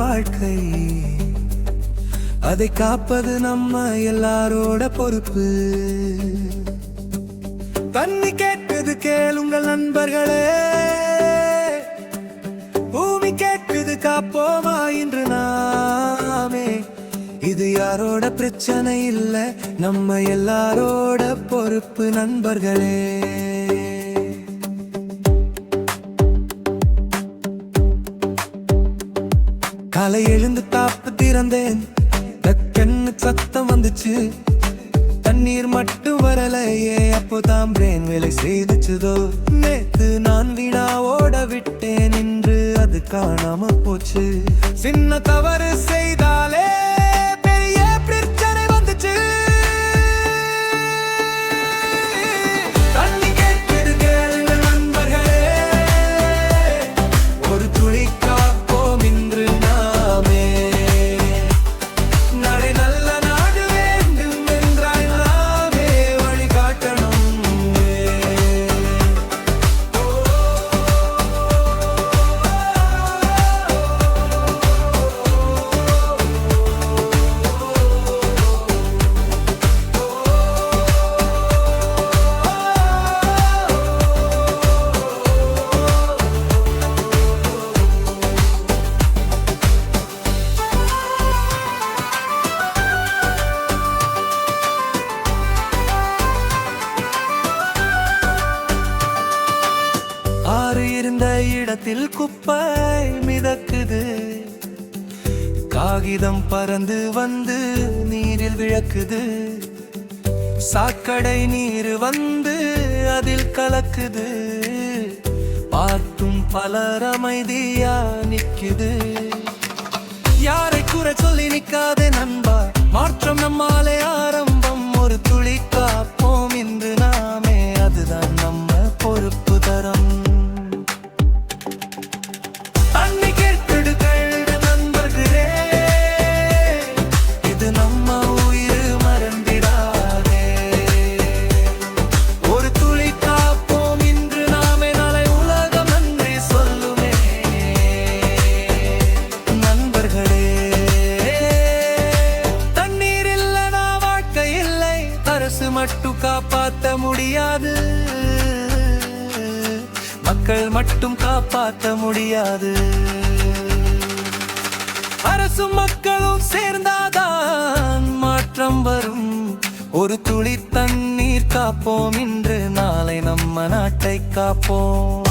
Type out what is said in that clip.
வாழ்க்கை. அதை காப்பது நம்ம எல்லாரோட பொறுப்பு. தண்ணி கேட்குது கேளுங்கள் நண்பர்களே, பூமி கேட்குது காப்போமா இன்று நாமே. இது யாரோட பிரச்சனை இல்ல, நம்ம எல்லாரோட பொறுப்பு நண்பர்களே. காலை எழுந்து தாப்பு திறந்தேன், டக்குன்னு சத்தம் வந்துச்சு. தண்ணீர் மட்டும் வரலையே, அப்போதான் பிரேன் வேலை செய்துச்சுதோ. நேத்து நான் வீணா ஓட விட்டேன், இன்று அது காணாம போச்சு. சின்ன தவறு செய்தாலே பெரிய பிரச்சனை வந்துச்சு. தண்ணி கேட்குது கேளுங்கள் நண்பர்களே, ஒரு துளி காப்போம் இன்று நாமே. நாளை நல்ல நாடு வேண்டும் என்றால் நாமே வழிகாட்டணும். ஆறு இருந்த இடத்தில் குப்பை மிதக்குது. காகிதம் பறந்து வந்து நீரில் விளக்குது. சாக்கடை நீர் வந்து அதில் கலக்குது. பார்த்தும் பலர் அமைதியா நிக்குது. யாரை குறை சொல்லி நிக்காதே நண்பா, மாற்றம் நம்மாலே ஆரம்பம். ஒரு துளி காப்போம் இன்று நாமே, அதுதான் நம்ம பொறுப்பு தரம். மட்டும் காப்பாற்ற முடியாது, மக்கள் மட்டும் காப்பாற்ற முடியாது. அரசும் மக்களும் சேர்ந்தாதான் மாற்றம் வரும். ஒரு துளி தண்ணீர் காப்போம் இன்று, நாளை நம்ம நாட்டை காப்போம்.